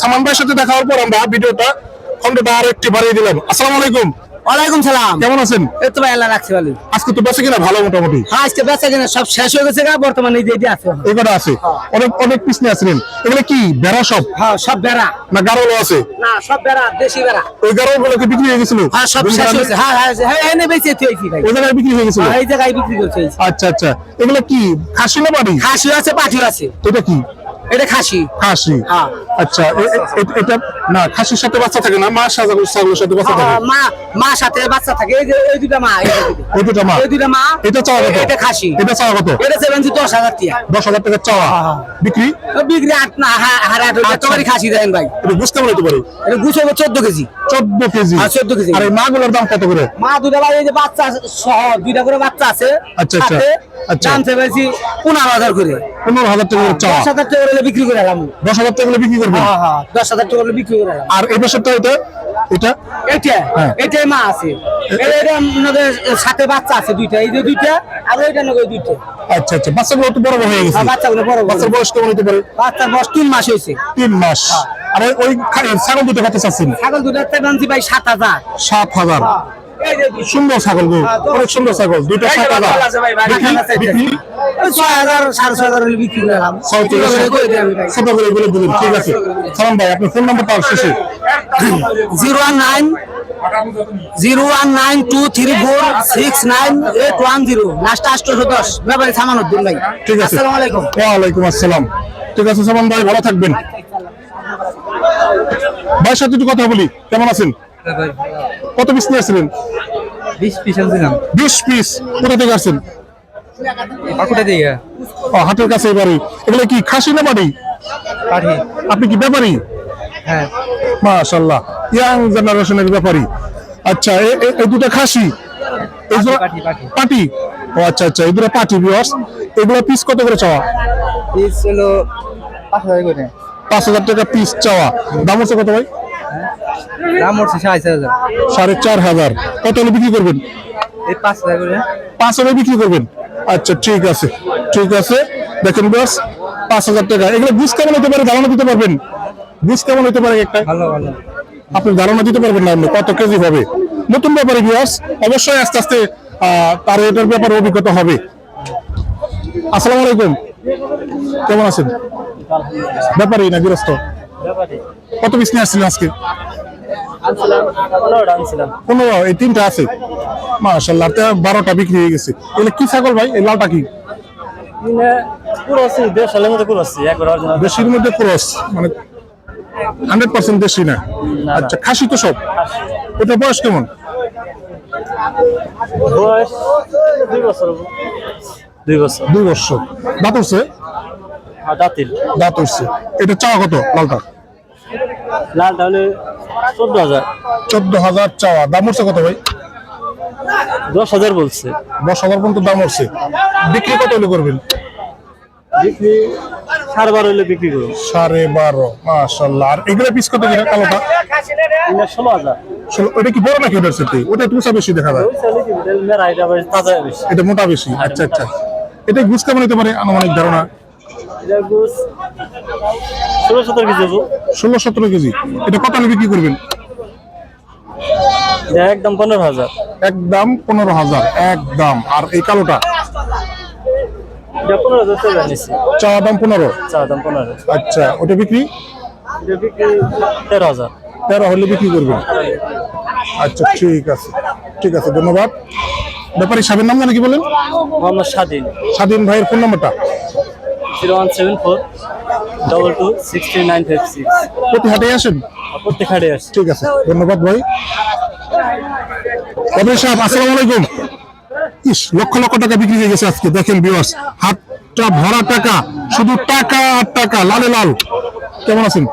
সামান ভাইয়ের সাথে দেখা হওয়ার পর আমরা ভিডিওটা খন্ডটা আর একটু বাড়িয়ে দিলাম। আসসালামু আলাইকুম। ওয়ালাইকুম সালাম। কেমন আছেন? এই তো ভাই আল্লাহ রাখছে ভালো। আজকে তো বেঁচে কিনা ভালো মোটামুটি। হ্যাঁ আজকে বেচা কিনা সব শেষ হয়ে গেছে, বর্তমানে এই যে আছে এই কটা আছে, অনেক অনেক পিস নিয়ে আসলেন। এগুলো কি বেড়া সব? হ্যাঁ সব বেড়া না গারোলো আছে? না সব বেড়া, দেশি বেড়া। ওই গারোগুলো কি বিক্রি হয়ে গেছিল? হ্যাঁ সব শেষ হয়েছে। হ্যাঁ হ্যাঁ হ্যাঁ এনে বেচে তুইছি ভাই। ওই জায়গায় বিক্রি হয়ে গেছিল? এই জায়গায় বিক্রি করছে। আচ্ছা আচ্ছা, এগুলো কি খাসি না বাড়ি? খাসি আছে, পাঠিও আছে। এটা কি? এটা খাসি। খাসি। হ্যাঁ আচ্ছা, এটা না খাসির সাথে বাচ্চা থাকে না, মা ছাগলের সাথে বাচ্চা থাকে? মা সাথে বাচ্চা থাকে। এই যে এই দুটো মা, এই দুটো মা, এই দুটো মা। এটা চাওয়া কত? এটা খাসি। এটা চাওয়া কত? এটা 10,000 টাকা। 10,000 টাকা চাওয়া। বিক্রি? বিক্রি 8 না 8 তোমারই খাসি দেন ভাই। এটা বুঝতে পারতে পারি। এটা গুছো 14 কেজি। 14 কেজি? হ্যাঁ 14 কেজি। আর এই মাগুলোর দাম কত করে? মা দুটা ভাই, এই যে বাচ্চা সহ দুইটা করে বাচ্চা আছে। আচ্ছা আচ্ছা আচ্ছা, দাম চাইছি 15,000 করে। 15,000 টাকা করে চাওয়া। 10,000 টাকা করে বিক্রি করে আলাম। 10,000 টাকা করে বিক্রি করবেন? হ্যাঁ হ্যাঁ 10,000 টাকা করে বিক্রি করে আলাম। আর এই পাশেরটা এটা এটা এটাই মা আছে। এটা নগে সাথে বাচ্চা আছে দুইটা, এই যে দুইটা আর ওইটা নগে দুইটা। আচ্ছা আচ্ছা, বাচ্চাগুলো তো বড় হয়ে গেছে। বাচ্চাগুলো বড়। বাচ্চার বয়স কেমন হতে পারে? বাচ্চার বয়স 3 মাস হয়েছে। 3 মাস। আর ওই ছাগল দুটো কত চাচ্ছেন? ছাগল দুটো বানছি ভাই 7,000। 7,000? সুন্দর ছাগল গো, অনেক সুন্দর ছাগল। দুইটা 7,000। বিক্রি 6,000 6,500 হলে বিক্রি করলাম। ছোট করে বলে দিলেন। ঠিক আছে সালাম ভাই, আপনার ফোন নাম্বারটা শেষে 01923469810 লাস্ট 810 ব্যাপারে সামানুদ্দিন ভাই। ঠিক আছে, আসসালামু আলাইকুম। ওয়ালাইকুম আসসালাম। ঠিক আছে সামান ভাই, ভালো থাকবেন। ভাইয়ের সাথে একটু কথা বলি। কেমন আছেন? কত পিস নিয়ে আসছিলেন? 20 পিস আনছিলাম। 20 পিস? কোথা থেকে আসছেন? পাকুড়া দিয়ে। ও, হাটের কাছে বাড়ি। এগুলো কি খাসি না বাড়ি? পাঠি। আপনি কি ব্যাপারী? হ্যাঁ মাশাআল্লাহ, ইয়াং জেনারেশনের ব্যাপারী। আচ্ছা, এই দুটো খাসি, এই পাটি? ও আচ্ছা আচ্ছা, এই দুটো পাটি। ভিউয়ার্স, এগুলো পিস কত করে চাওয়া? পিস হলো 5,000 করে। 5,000 টাকা পিস চাওয়া। দাম হচ্ছে কত ভাই? দাম হচ্ছে 4,500। 4,500? কত হলে বিক্রি করবেন? এই 5,000 করে। 5 হলে বিক্রি করবেন? আচ্ছা ঠিক আছে ঠিক আছে। দেখেন বস, 5,000 টাকা। এগুলো বুঝ কেমন হতে পারে, ধারণা দিতে পারবেন? বুঝ কেমন হতে পারে একটা? ভালো ভালো। আপনি ধারণা দিতে পারবেন না কত কেজি হবে? নতুন ব্যাপারে ভিউয়ার্স, অবশ্যই আস্তে আস্তে তার এটার ব্যাপারে অভিজ্ঞতা হবে। আসসালামু আলাইকুম, কেমন আছেন? ব্যাপারী না গৃহস্থ? কত পিস নিয়ে আসছিলেন আজকে? 15? এই 3টা আছে মাশাআল্লাহ, 12টা বিক্রি হয়ে গেছে। এগুলো কি ছাগল ভাই? এই লালটা কি? দেশির মধ্যে ক্রস, মানে 100% দেশি না? আচ্ছা, খাসি তো সব? এটা বয়স কেমন? বয়স 2 বছর। 2 বছর। দাঁত উঠছে? দাঁত উঠছে। এটা চাওয়া কত লালটা? লালটা হলে 14,000। 14,000 চাওয়া। দাম উঠছে কত ভাই? 10,000 বলছে। 10,000 পর্যন্ত দাম উঠছে। বিক্রি কত হলে করবেন? বিক্রি 12.5 হলে বিক্রি করবো। 12.5? মাশাআল্লাহ। আর এগুলো পিস কত করে কালোটা? 16,000। ওটা কি বড় নাকি ওটার সাথে? ওটা তুষা বেশি দেখা যায়। এটা মোটা বেশি। আচ্ছা আচ্ছা, এটা গুছ কেমন হতে পারে আনুমানিক ধারণা? 16-17 কেজি হবো। 16-17 কেজি। এটা কত হলে বিক্রি করবেন? একদম 15,000। একদম 15,000? একদম। আর এই কালোটা? 15,000 চাওয়া দাম 15? চাওয়া দাম 15। আচ্ছা, ওটা বিক্রি? বিক্রি 13,000। 13 হলে বিক্রি করবেন? আচ্ছা ঠিক আছে ঠিক আছে, ধন্যবাদ। ব্যাপারী সাহেবের নাম জানি কি বলেন? মোহাম্মদ স্বাধীন। স্বাধীন ভাইয়ের ফোন নাম্বারটা? 017463956। প্রতি হাটে আসেন? প্রত্যেক হাটে আসে। ঠিক আছে, ধন্যবাদ ভাই। কবির সাহেব আসসালামু আলাইকুম। ইস, লক্ষ লক্ষ টাকা বিক্রি হয়ে গেছে আজকে। দেখেন ভিউয়ার্স, হাতটা ভরা টাকা, শুধু টাকা আর টাকা, লালে লাল। কেমন আছেন?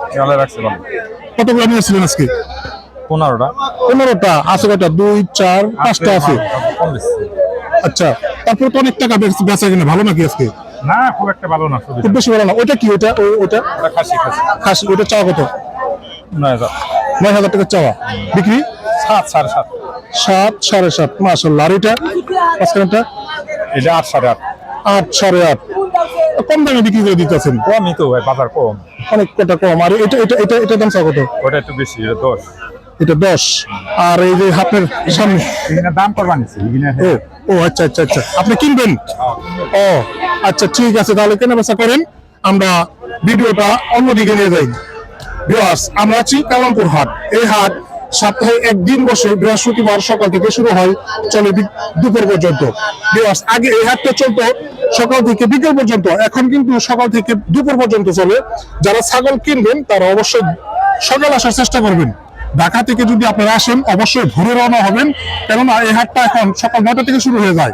কতগুলো নিয়ে আসছিলেন আজকে? 15টা। 15টা আছে? কয়টা? 2, 4, 5টা আছে। আচ্ছা, তারপরে তো অনেক টাকা বেচা কিনা ভালো নাকি আজকে? না, খুব একটা ভালো না। খুব বেশি ভালো না। ওইটা কি? ওইটা ওইটা খাসি। খাসি। ওইটা চাওয়া কত? 9,000। 9,000 টাকা চাওয়া। বিক্রি 7, 7.5। 7, 7.5? মাশাআল্লাহ। আর এটা মাঝখানটা? এটা 8, 8.5। 8, 8.5? কম দামে বিক্রি করে দিতেছেন, কমই তো ভাই, বাজার কম। অনেক কটা কম। আর এটা দাম চা কত? ওটা একটু বেশি, এটা 10। এটা 10। আর এই যে আপনার সামনে এখানে দাম করবা নিচ্ছে ও ও আচ্ছা আচ্ছা আচ্ছা, আপনি কিনবেন? ও আচ্ছা, ঠিক আছে, তাহলে কেনা বেচা করেন, আমরা ভিডিওটা অন্যদিকে নিয়ে যাই। ভিউয়ার্স, আমরা আছি কালামপুর হাট। এই হাট সপ্তাহে একদিন বসে, বৃহস্পতিবার সকাল থেকে শুরু হয়, চলে দুপুর পর্যন্ত। ভিউয়ার্স, আগে এই হাটটা চলতো সকাল থেকে বিকেল পর্যন্ত, এখন কিন্তু সকাল থেকে দুপুর পর্যন্ত চলে। যারা ছাগল কিনবেন তারা অবশ্যই সকাল আসার চেষ্টা করবেন। ঢাকা থেকে যদি আপনারা আসেন অবশ্যই ভোরে রওনা হবেন, কেননা এই হাটটা এখন সকাল 9টা থেকে শুরু হয়ে যায়,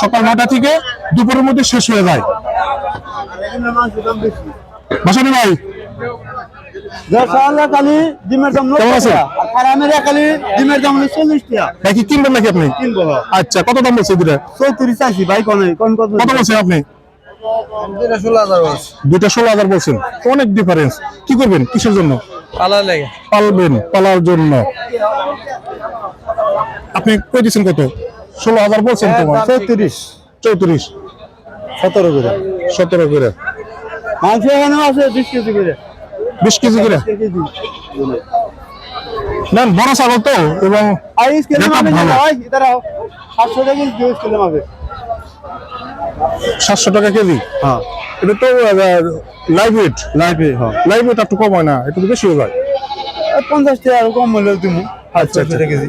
সকাল 9টা থেকে দুপুরের মধ্যে শেষ হয়ে যায়। ভাসানি ভাই, কালি ডিমের দাম কেমন আছেন? আর আমের কালি ডিমের দাম 40 টাকা। ভাই কি কিনবেন নাকি আপনি? কিনবো। আচ্ছা, কত দাম বলছে দুটা? 34 চাইছি ভাই, কোন কত কত বলছেন আপনি? 16,000 বলছি। দুটা 16,000 বলছেন, অনেক ডিফারেন্স। কি করবেন, কিসের জন্য? পালা লাগে। পালবেন, পালার জন্য। আপনি কই দিচ্ছেন কত? 16,000 বলছেন তোমার? 34 34 17 করে। 17 করে। মাংস এখানে আছে 20 কেজি করে। 20 কেজি করে নেন, বড় ছাগল তো, এবং আইস কেজি দেখো মানে ভালো। ভাই ইদারাও 700 টাকা কেজি দিও কেজি হবে। 700 টাকা কেজি। হ্যাঁ, এটা তো লাইভ ওয়েট। লাইভে হ্যাঁ। লাইভ ওয়েট একটু কম হয় না, একটু বেশি হয়ে যায়। 50 টাকা আর কম মূল্য তুমি। আচ্ছা আচ্ছা, 700 কেজি।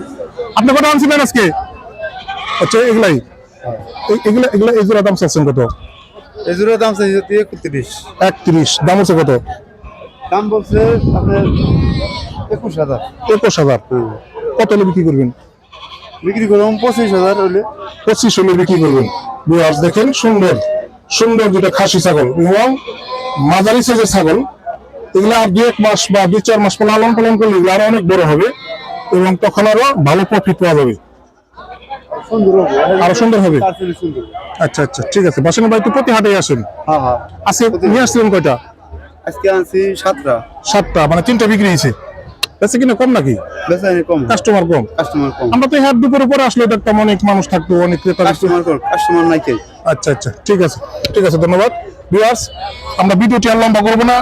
আপনি কত আনছিলেন আজকে? আচ্ছা, এগুলাই এগুলা এগুলা এগুলা দাম চাচ্ছেন কত? এজুরের দাম চাইছে 31। 31। দাম হচ্ছে কত? দাম বলছে আপনার 21,000। 21,000। কত হলে বিক্রি করবেন? বিক্রি করলাম 25,000 হলে। 25 হলে বিক্রি করবেন। ভিউয়ার্স দেখেন, সুন্দর সুন্দর দুটো খাসি ছাগল এবং মাঝারি সাইজের ছাগল। এগুলো আর 2-1 মাস বা 2-4 মাস পর লালন পালন করলে এগুলো আরো অনেক বড় হবে এবং তখন আরো ভালো প্রফিট পাওয়া যাবে, সুন্দর হবে। আরো সুন্দর হবে। তার চেয়ে সুন্দর। আচ্ছা আচ্ছা, ঠিক আছে। বাসন ভাই একটু প্রতি হাটে আসেন। হ্যাঁ হ্যাঁ। আজকে নিয়ে আসছিলেন কয়টা? আজকে আনছি 7টা। 7টা, মানে 3টা বিক্রি হয়েছে। বেশি কিনা কম নাকি? বেচাইনি কম। কাস্টমার কম? কাস্টমার কম। আমরা তো এই হাট দুপুরের পরে আসলে দেখতাম অনেক মানুষ থাকতো, অনেক ক্রেতা থাকতো। কাস্টমার নাই কে। আচ্ছা আচ্ছা, ঠিক আছে, ঠিক আছে, ধন্যবাদ। ভিউয়ার্স, আমরা ভিডিওটি আর লম্বা করবো না।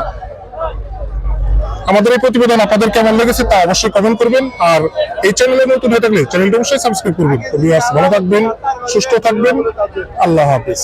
আমাদের এই প্রতিবেদন আপনাদের কেমন লেগেছে তা অবশ্যই কমেন্ট করবেন, আর এই চ্যানেলে নতুন হয়ে থাকলে চ্যানেলটা অবশ্যই সাবস্ক্রাইব করবেন। ভিউয়ার্স, ভালো থাকবেন, সুস্থ থাকবেন, আল্লাহ হাফেজ।